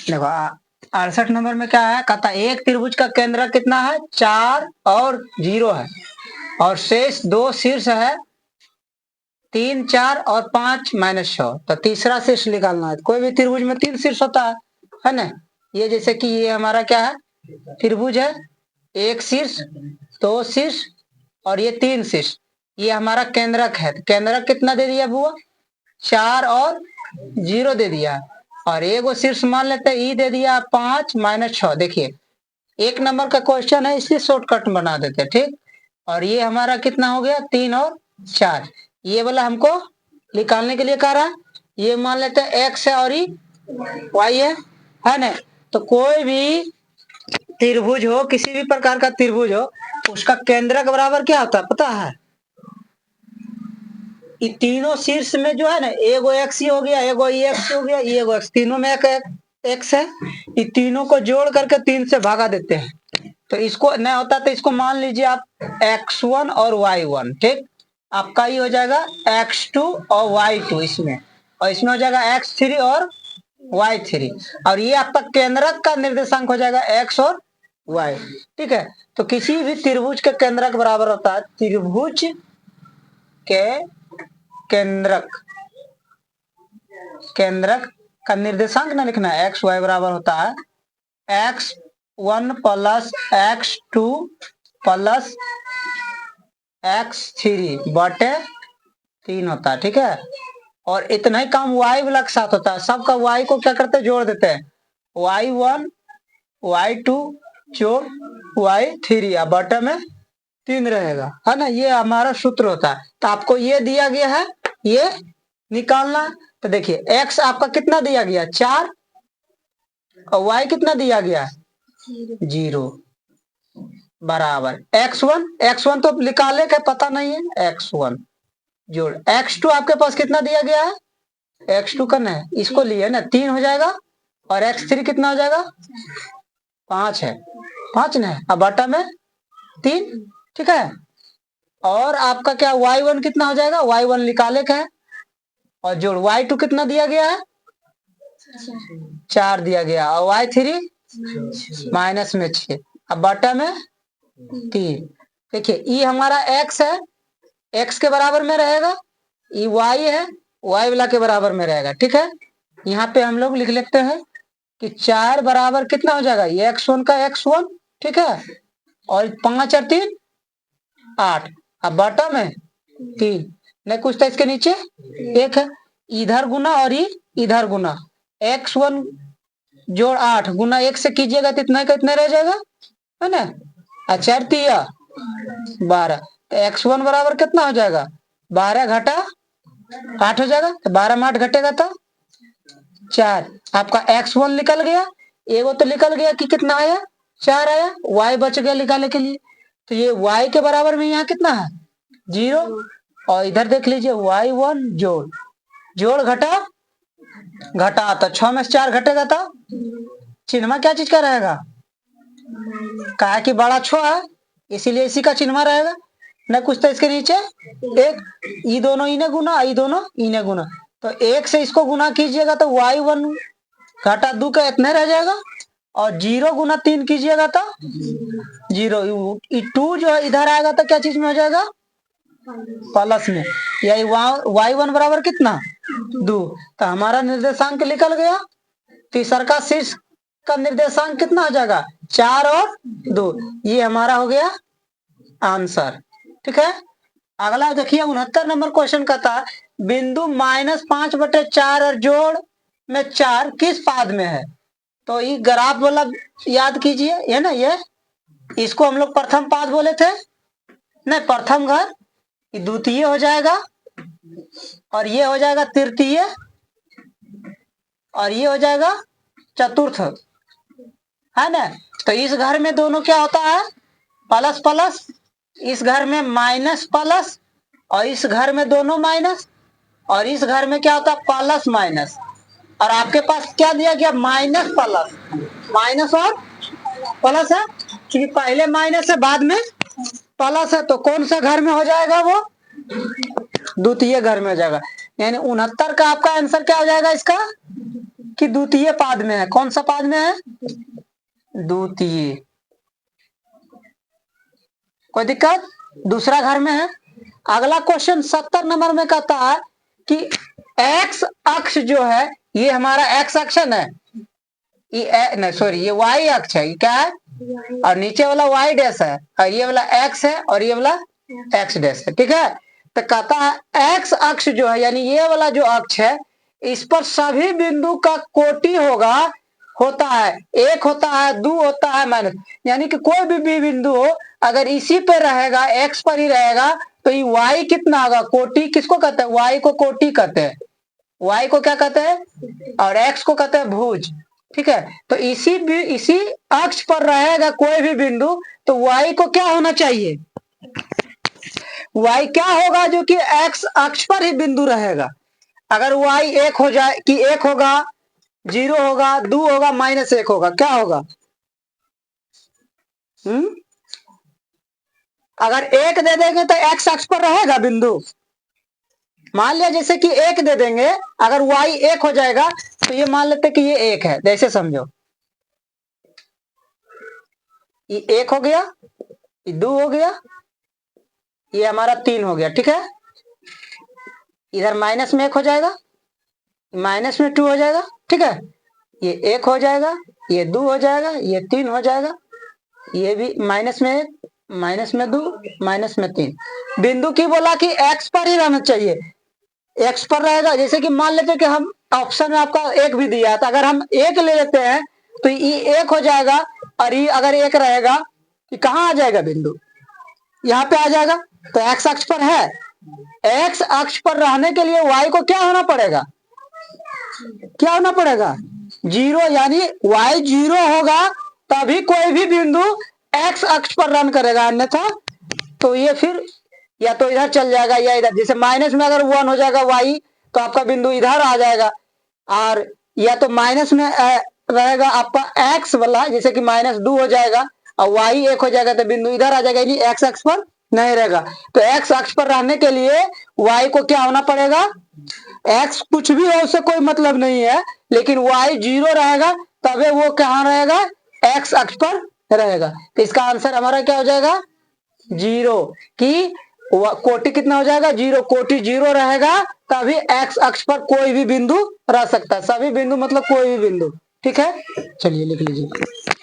देखो 68 नंबर में क्या है, कहता एक त्रिभुज का केंद्र कितना है 4 और 0 है, और शेष 2 शीर्ष है 3 4 और 5 -6। तो तीसरा शीर्ष निकालना है। कोई भी त्रिभुज में 3 शीर्ष होता है ना। ये जैसे कि ये हमारा क्या है, त्रिभुज है, एक शीर्ष 2 शीर्ष और ये 3 शीर्ष, ये हमारा केंद्रक है। केंद्रक कितना दे दिया बुआ, 4 और 0 दे दिया, और एक शीर्ष मान लेते हैं ई दे दिया 5 -6। देखिए 1 नंबर का क्वेश्चन है, इसलिए शॉर्टकट बना देते हैं, ठीक। और ये हमारा कितना हो गया 3 और 4। ये वाला हमको निकालने के लिए कह रहा है। ये मान लेते हैं x है और ये y है ना। तो कोई भी त्रिभुज हो, किसी भी प्रकार का त्रिभुज हो, उसका केंद्रक बराबर क्या होता है पता है, ये तीनों शीर्ष में जो है ना, एगो एक्स ही हो गया, एगो ई एक्स हो गया, ये एगो एक्स, तीनों में एक एक्स है। ये तीनों को जोड़ करके 3 से भागा देते हैं, तो इसको नहीं होता तो इसको मान लीजिए आप x1 और y1, ठीक। आपका ये हो जाएगा x2 और y2 इसमें, और इसमें हो जाएगा x3 और y3, और ये आपका केंद्रक का निर्देशांक हो जाएगा x और y, ठीक है। तो किसी भी त्रिभुज के केंद्रक बराबर होता है, त्रिभुज के केंद्रक, केंद्रक का निर्देशांक ना लिखना है, एक्स वाई बराबर होता है x1 plus x2 plus x3 बटे 3 होता है, ठीक है। और इतना ही काम y वाला के साथ होता है, सबका y को क्या करते हैं, जोड़ देते हैं, y1 y2 जोड़ y3, अब बटे में 3 रहेगा, है ना। ये हमारा सूत्र होता है। तो आपको ये दिया गया है, ये निकालना। तो देखिए x आपका कितना दिया गया 4, और y कितना दिया गया 0, बराबर x1 तो निकाले का पता नहीं है, x1 जोड़ x2 आपके पास कितना दिया गया है, x2 का नहीं, इसको लिए ना 3 हो जाएगा, और x3 कितना हो जाएगा 5 है, 5 नहीं, अब बटा में 3, ठीक है। और आपका क्या y1 कितना हो जाएगा, y1 निकाले का है, और जोड़ y2 कितना दिया गया है 4 दिया गया, और y3 माइनस में 6, अब बटा में 3। देखिए ये हमारा x है, x के बराबर में रहेगा, ये y है, y वाला के बराबर में रहेगा, ठीक है। यहाँ पे हम लोग लिख लेते हैं कि 4 बराबर कितना हो जाएगा, ये x1 का x1, ठीक है, और 5 और 3 8, अब बटा में 3, नहीं कुछ तो इसके नीचे 1 है, इधर गुना और ये इधर गुना, x1 जोड़ 8 गुना 1 से कीजिएगा तो इतना का इतना रह जाएगा, है ना। 4 3 12, तो x1 बराबर कितना हो जाएगा 12 घटा 8 हो जाएगा, तो 12 में 8 घटेगा तो 4। आपका x1 निकल गया, एगो तो निकल गया कि कितना आया 4 आया, y बच गया निकालने के लिए, तो ये y के बराबर में यहाँ कितना है 0, और इधर देख लीजिए y1 जोड़ घटा तो 6 में से 4 घटेगा तो चिन्ह क्या चीज का रहेगा, कहा कि बड़ा छो है इसीलिए इसी का चिन्ह रहेगा, न कुछ तो इसके नीचे 1, ई दोनों इने गुना, ई दोनों इने गुना, तो 1 से इसको गुना कीजिएगा तो y1 घटा 2 का इतने रह जाएगा, और 0 गुना 3 कीजिएगा तो 0, 2 जो है इधर आएगा तो क्या चीज में हो जाएगा प्लस में, यही y1 बराबर कितना 2, तो हमारा निर्देशांक निकल गया। तीसरा का शीर्ष का निर्देशांक कितना हो जाएगा 4 और 2, ये हमारा हो गया आंसर, ठीक है। अगला देखिए 69 नंबर क्वेश्चन का था, बिंदु -5/4 और जोड़ में 4 किस पाद में है। तो ये ग्राफ वाला याद कीजिए, ये ना, ये इसको हम लोग प्रथम पाद बोले थे, नहीं प्रथम घर, ये द्वितीय हो जाएगा, और ये हो जाएगा तृतीय, और ये हो जाएगा चतुर्थ, है ना। तो इस घर में दोनों क्या होता है प्लस प्लस, इस घर में माइनस प्लस, और इस घर में दोनों माइनस, और इस घर में क्या होता है प्लस माइनस, और आपके पास क्या दिया गया माइनस प्लस, माइनस और प्लस है, क्योंकि पहले माइनस है बाद में प्लस है, तो कौन सा घर में हो जाएगा वो द्वितीय घर में हो जाएगा, यानी 69 का आपका आंसर क्या हो जाएगा इसका कि द्वितीय पाद में है? कौन सा पाद में है? द्वितीय। कोई दिक्कत? दूसरा घर में है। अगला क्वेश्चन 70 नंबर में कहता है कि एक्स अक्ष जो है ये हमारा एक्स अक्ष है ना, ये नहीं सॉरी ये वाई अक्ष है, ये क्या है? और नीचे वाला वाई डैश है और ये वाला एक्स है और ये वाला एक्स डैश है, ठीक है। तो कहता है एक्स अक्ष जो है यानी ये वाला जो अक्ष है इस पर सभी बिंदु का कोटि होता है, एक होता है, दो होता है, माइनस, यानी कि कोई भी बिंदु हो अगर इसी पे रहेगा, एक्स पर ही रहेगा तो ये वाई कितना होगा? कोटि। किसको कहते हैं? वाई को कोटि कहते हैं। वाई को क्या कहते हैं? और एक्स को कहते हैं भुज, ठीक है। तो इसी अक्ष पर रहेगा कोई भी बिंदु तो वाई को क्या होना चाहिए? वाई क्या होगा? जो कि एक्स अक्ष पर ही बिंदु रहेगा। अगर वाई एक हो जाए कि एक होगा, 0 होगा, 2 होगा, -1 होगा, क्या होगा? अगर 1 दे देंगे तो एक्स अक्ष पर रहेगा बिंदु। मान लिया जैसे कि 1 दे देंगे, अगर y 1 हो जाएगा तो ये मान लेते कि ये 1 है, जैसे समझो ये 1 हो गया, ये 2 हो गया, ये हमारा 3 हो गया, ठीक है। इधर माइनस में 1 हो जाएगा, माइनस में 2 हो जाएगा, ठीक है। ये 1 हो जाएगा, ये 2 हो जाएगा, ये 3 हो जाएगा, ये भी माइनस में 1, माइनस में 2, माइनस में 3। बिंदु की बोला कि एक्स पर ही रहना चाहिए, एक्स पर रहेगा। जैसे कि मान लेते कि हम ऑप्शन में आपका 1 भी दिया था, अगर हम 1 ले लेते हैं तो ये 1 हो जाएगा और ये अगर 1 रहेगा कि कहाँ आ जाएगा बिंदु? यहाँ पे आ जाएगा। तो एक्स अक्ष पर है, एक्स अक्ष पर रहने के लिए वाई को क्या होना पड़ेगा? क्या होना पड़ेगा? 0, यानी वाई 0 होगा तभी कोई भी बिंदु एक्स अक्ष पर रन करेगा, अन्यथा तो ये फिर या तो इधर चल जाएगा या इधर। जैसे माइनस में अगर 1 हो जाएगा वाई तो आपका बिंदु इधर आ जाएगा, और या तो माइनस में रहेगा आपका एक्स वाला, जैसे कि -2 हो जाएगा और वाई 1 हो जाएगा तो बिंदु इधर आ जाएगा, यानी एक्स अक्ष पर नहीं रहेगा। तो एक्स अक्ष पर रहने के लिए वाई को क्या होना पड़ेगा? एक्स कुछ भी हो उससे कोई मतलब नहीं है, लेकिन वाई 0 रहेगा तभी वो कहाँ रहेगा? एक्स अक्ष पर रहेगा। तो इसका आंसर हमारा क्या हो जाएगा? 0। कि कोटि कितना हो जाएगा? 0। कोटि 0 रहेगा तभी एक्स अक्ष पर कोई भी बिंदु रह सकता है। सभी बिंदु मतलब कोई भी बिंदु, ठीक है। चलिए लिख लीजिए।